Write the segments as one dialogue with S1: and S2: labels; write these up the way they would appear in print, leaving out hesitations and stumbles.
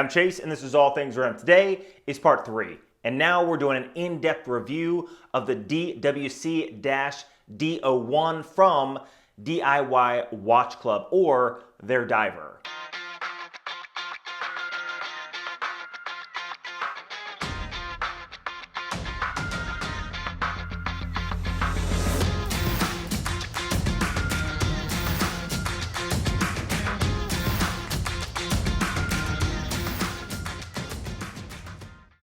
S1: I'm Chase, and this is All Things Rem. Today is part 3, and now we're doing an in-depth review of the DWC-D01 from DIY Watch Club, or their diver.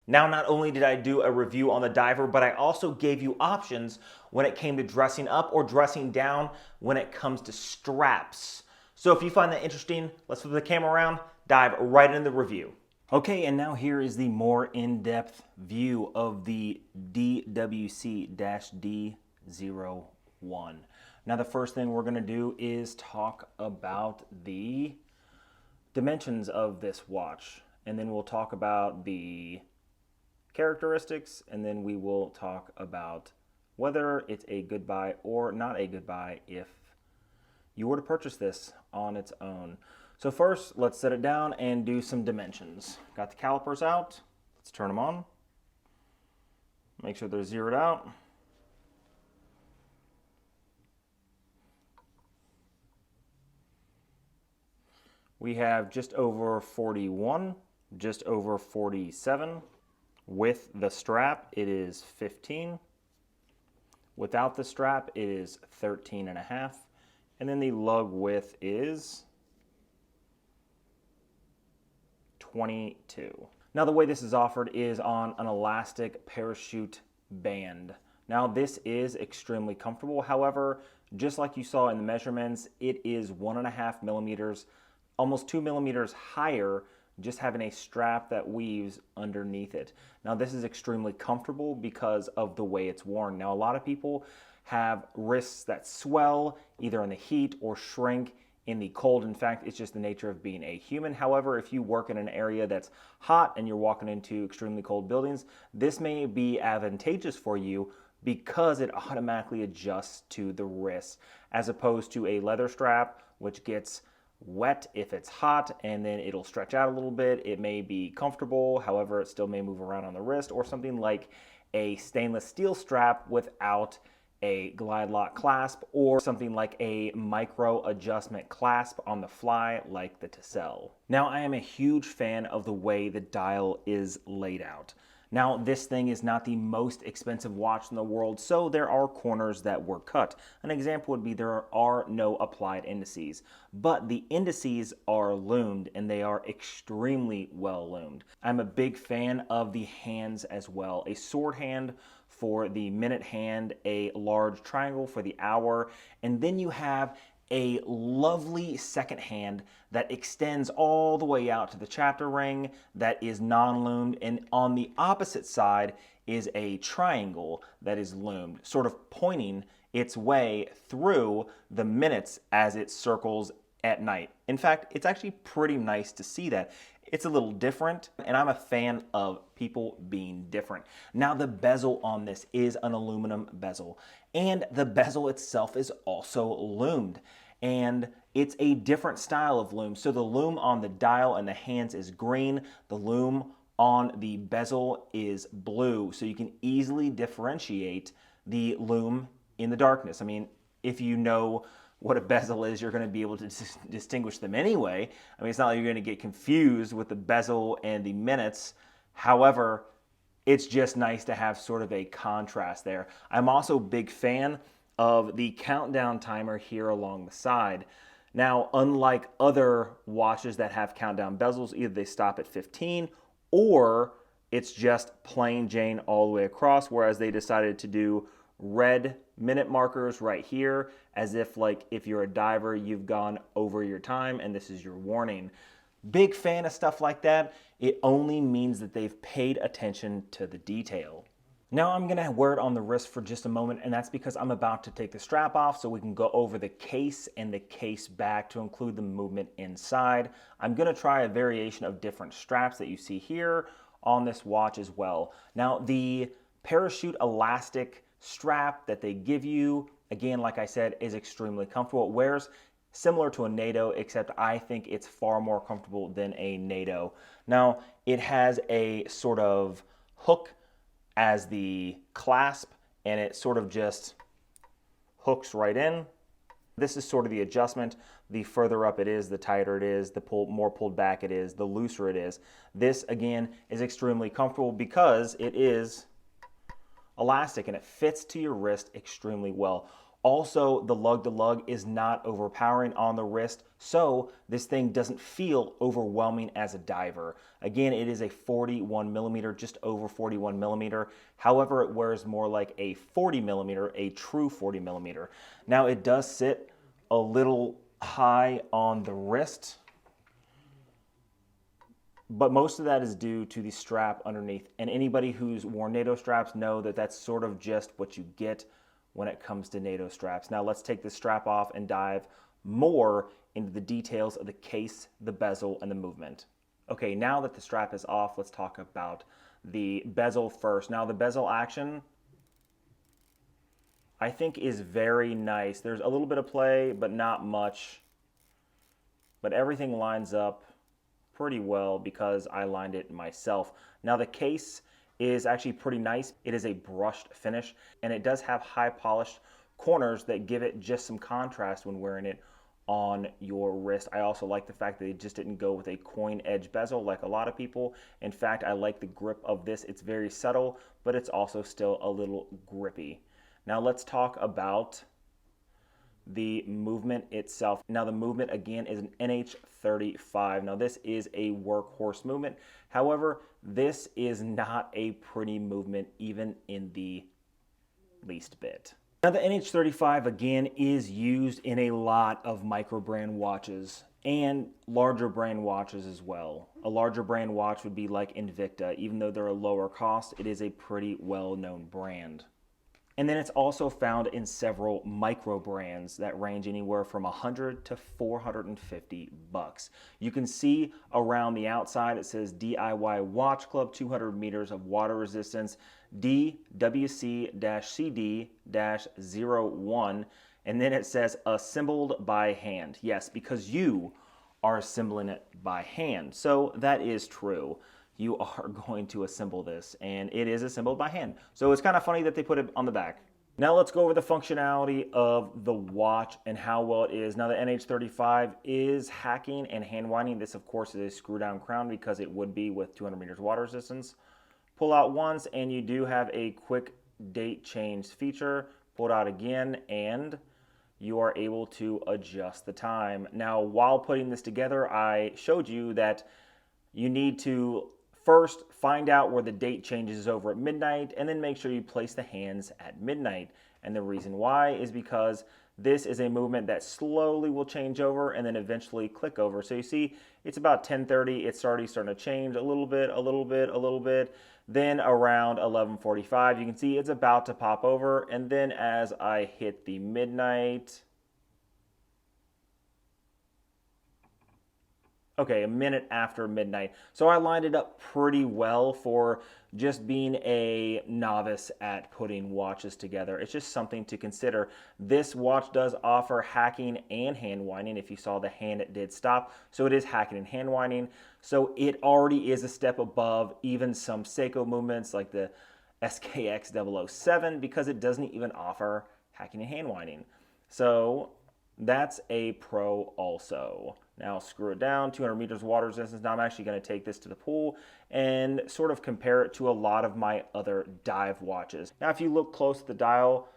S1: Now, not only did I do a review on the diver, but I also gave you options when it came to dressing up or dressing down when it comes to straps. So if you find that interesting, let's flip the camera around, dive right into the review. Okay, and now here is the more in-depth view of the DWC-D01. Now the first thing we're gonna do is talk about the dimensions of this watch, and then we'll talk about the characteristics, and then we will talk about whether it's a good buy or not a good buy if you were to purchase this on its own. So first, let's set it down and do some dimensions. Got the calipers out. Let's turn them on. Make sure they're zeroed out. We have just over 41, just over 47. With the strap, it is 15. Without the strap, it is 13.5. And then the lug width is 22. Now the way this is offered is on an elastic parachute band. Now this is extremely comfortable. However, just like you saw in the measurements, it is 1.5 millimeters, almost 2 millimeters higher, just having a strap that weaves underneath it. Now this is extremely comfortable because of the way it's worn. Now a lot of people have wrists that swell either in the heat or shrink in the cold. In fact, it's just the nature of being a human. However, if you work in an area that's hot and you're walking into extremely cold buildings, this may be advantageous for you because it automatically adjusts to the wrist, as opposed to a leather strap, which gets wet if it's hot, and then it'll stretch out a little bit. It may be comfortable, however, it still may move around on the wrist, or something like a stainless steel strap without a glide lock clasp, or something like a micro adjustment clasp on the fly like the Tezel. Now, I am a huge fan of the way the dial is laid out. Now, this thing is not the most expensive watch in the world, so there are corners that were cut. An example would be there are no applied indices, but the indices are loomed, and they are extremely well loomed. I'm a big fan of the hands as well. A sword hand for the minute hand, a large triangle for the hour, and then you have a lovely second hand that extends all the way out to the chapter ring that is non-loomed, and on the opposite side is a triangle that is loomed, sort of pointing its way through the minutes as it circles at night. In fact, it's actually pretty nice to see that. It's a little different, and I'm a fan of people being different. Now, the bezel on this is an aluminum bezel, and the bezel itself is also loomed, and it's a different style of loom. So the loom on the dial and the hands is green. The loom on the bezel is blue, so you can easily differentiate the loom in the darkness. I mean, if you know what a bezel is, you're going to be able to distinguish them anyway. I mean, it's not like you're going to get confused with the bezel and the minutes. However, it's just nice to have sort of a contrast there. I'm also a big fan of the countdown timer here along the side. Now, unlike other watches that have countdown bezels, either they stop at 15 or it's just plain Jane all the way across, whereas they decided to do red minute markers right here, as if like if you're a diver, you've gone over your time and this is your warning. Big fan of stuff like that. It only means that they've paid attention to the detail. Now I'm gonna wear it on the wrist for just a moment, and that's because I'm about to take the strap off so we can go over the case and the case back to include the movement inside. I'm gonna try a variation of different straps that you see here on this watch as well. Now, the parachute elastic strap that they give you, again, like I said, is extremely comfortable. It wears similar to a NATO, except I think it's far more comfortable than a NATO. Now, it has a sort of hook as the clasp, and it sort of just hooks right in. This is sort of the adjustment. The further up it is, the tighter it is, the more pulled back it is, the looser it is. This, again, is extremely comfortable because it is elastic and it fits to your wrist extremely well. Also, the lug-to-lug is not overpowering on the wrist, so this thing doesn't feel overwhelming as a diver. Again, it is a 41 millimeter, just over 41 millimeter. However, it wears more like a 40 millimeter, a true 40 millimeter. Now, it does sit a little high on the wrist, but most of that is due to the strap underneath. And anybody who's worn NATO straps know that that's sort of just what you get when it comes to NATO straps. Now let's take this strap off and dive more into the details of the case, the bezel, and the movement. Okay, now that the strap is off, let's talk about the bezel first. Now the bezel action, I think, is very nice. There's a little bit of play, but not much. But everything lines up pretty well because I lined it myself. Now the case is actually pretty nice. It is a brushed finish, and it does have high polished corners that give it just some contrast when wearing it on your wrist. I also like the fact that they just didn't go with a coin edge bezel like a lot of people. In fact, I like the grip of this. It's very subtle, but it's also still a little grippy. Now let's talk about the movement itself. Now the movement, again, is an NH35. Now this is a workhorse movement. However, this is not a pretty movement even in the least bit. Now the NH35, again, is used in a lot of micro brand watches and larger brand watches as well. A larger brand watch would be like Invicta. Even though they're a lower cost, it is a pretty well-known brand. And then it's also found in several micro brands that range anywhere from $100 to $450. You can see around the outside it says DIY Watch Club, 200 meters of water resistance, DWC-D01, and then it says assembled by hand. Yes, because you are assembling it by hand. So that is true. You are going to assemble this, and it is assembled by hand. So it's kind of funny that they put it on the back. Now let's go over the functionality of the watch and how well it is. Now the NH35 is hacking and hand winding. This, of course, is a screw down crown because it would be with 200 meters water resistance. Pull out once, and you do have a quick date change feature. Pull it out again, and you are able to adjust the time. Now, while putting this together, I showed you that you need to first find out where the date changes over at midnight, and then make sure you place the hands at midnight. And the reason why is because this is a movement that slowly will change over and then eventually click over. So you see, it's about 10:30. It's already starting to change a little bit, a little bit, a little bit. Then around 11:45, you can see it's about to pop over. And then as I hit the midnight, okay, a minute after midnight. So I lined it up pretty well for just being a novice at putting watches together. It's just something to consider. This watch does offer hacking and hand winding. If you saw the hand, it did stop. So it is hacking and hand winding. So it already is a step above even some Seiko movements like the SKX 007 because it doesn't even offer hacking and hand winding. So that's a pro also. Now screw it down, 200 meters water resistance. Now I'm actually going to take this to the pool and sort of compare it to a lot of my other dive watches. Now if you look close at the dial,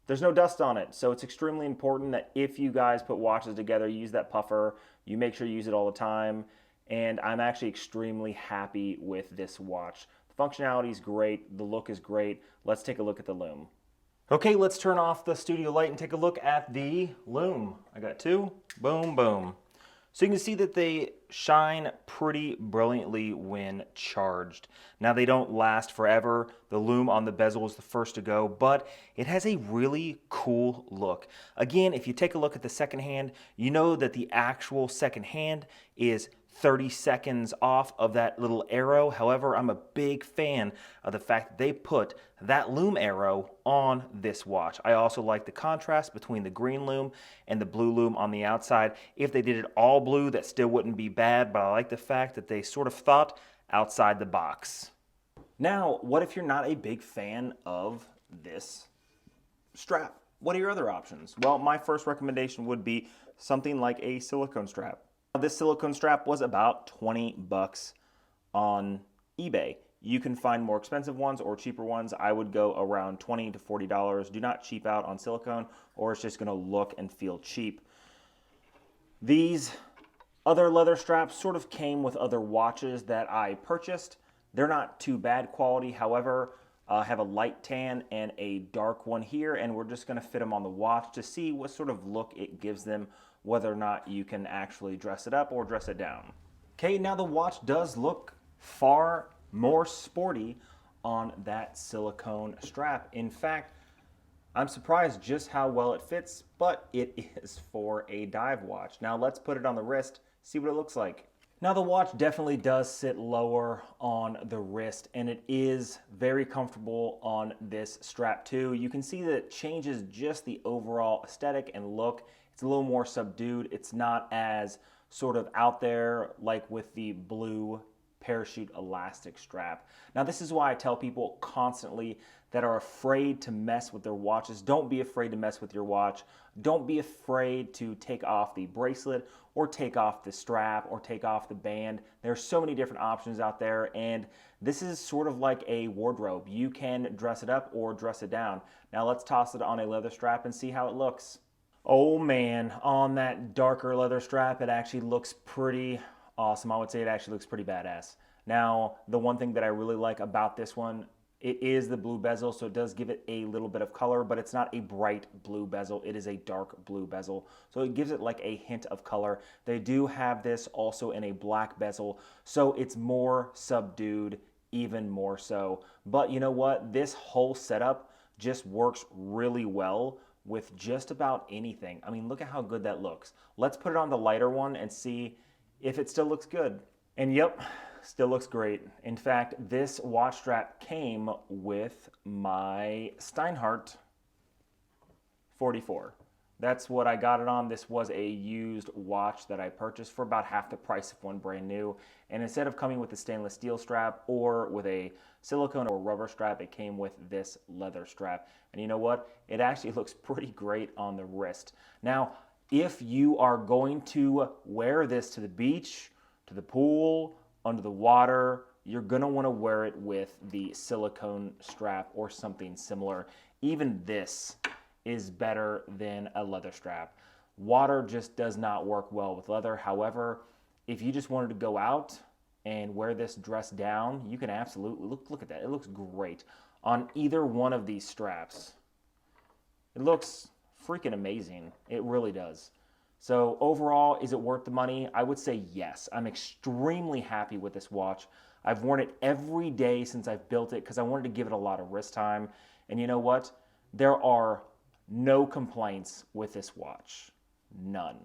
S1: there's no dust on it. So it's extremely important that if you guys put watches together, you use that puffer, you make sure you use it all the time. And I'm actually extremely happy with this watch. The functionality is great, the look is great. Let's take a look at the loom. Okay, let's turn off the studio light and take a look at the loom. I got two, boom, boom. So you can see that they shine pretty brilliantly when charged. Now they don't last forever. The loom on the bezel is the first to go, but it has a really cool look. Again, if you take a look at the second hand, you know that the actual second hand is 30 seconds off of that little arrow. However, I'm a big fan of the fact that they put that loom arrow on this watch. I also like the contrast between the green loom and the blue loom on the outside. If they did it all blue, that still wouldn't be bad, but I like the fact that they sort of thought outside the box. Now, what if you're not a big fan of this strap? What are your other options? Well, my first recommendation would be something like a silicone strap. This silicone strap was about 20 bucks on eBay. You can find more expensive ones or cheaper ones. I would go around $20 to $40. Do not cheap out on silicone, or it's just gonna look and feel cheap. These other leather straps sort of came with other watches that I purchased. They're not too bad quality. However, I have a light tan and a dark one here, and we're just gonna fit them on the watch to see what sort of look it gives them, whether or not you can actually dress it up or dress it down. Okay, now the watch does look far more sporty on that silicone strap. In fact, I'm surprised just how well it fits, but it is for a dive watch. Now let's put it on the wrist, see what it looks like. Now the watch definitely does sit lower on the wrist, and it is very comfortable on this strap too. You can see that it changes just the overall aesthetic and look. It's a little more subdued. It's not as sort of out there like with the blue parachute elastic strap. Now this is why I tell people constantly that are afraid to mess with their watches, don't be afraid to mess with your watch. Don't be afraid to take off the bracelet or take off the strap or take off the band. There's so many different options out there, and this is sort of like a wardrobe. You can dress it up or dress it down. Now let's toss it on a leather strap and see how it looks. Oh man, on that darker leather strap, it actually looks pretty awesome. I would say it actually looks pretty badass. Now, the one thing that I really like about this one, it is the blue bezel, so it does give it a little bit of color, but it's not a bright blue bezel. It is a dark blue bezel, so it gives it like a hint of color. They do have this also in a black bezel, so it's more subdued, even more so. But you know what? This whole setup just works really well with just about anything. I mean, look at how good that looks. Let's put it on the lighter one and see if it still looks good. And yep, still looks great. In fact, this watch strap came with my Steinhardt 44. That's what I got it on. This was a used watch that I purchased for about half the price of one brand new. And instead of coming with a stainless steel strap or with a silicone or rubber strap, it came with this leather strap. And you know what? It actually looks pretty great on the wrist. Now, if you are going to wear this to the beach, to the pool, under the water, you're gonna wanna wear it with the silicone strap or something similar. Even this is better than a leather strap. Water just does not work well with leather. However, if you just wanted to go out and wear this dress down, you can absolutely, look at that. It looks great on either one of these straps. It looks freaking amazing. It really does. So overall, is it worth the money? I would say yes. I'm extremely happy with this watch. I've worn it every day since I've built it because I wanted to give it a lot of wrist time. And you know what? There are no complaints with this watch. None.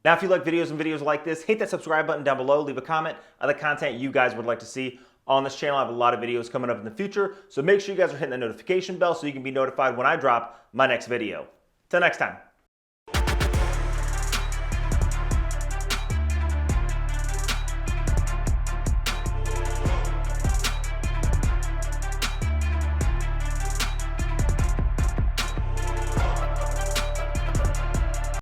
S1: Now, if you like videos and videos like this, hit that subscribe button down below. Leave a comment on the content you guys would like to see on this channel. I have a lot of videos coming up in the future, so make sure you guys are hitting the notification bell so you can be notified when I drop my next video. Till next time.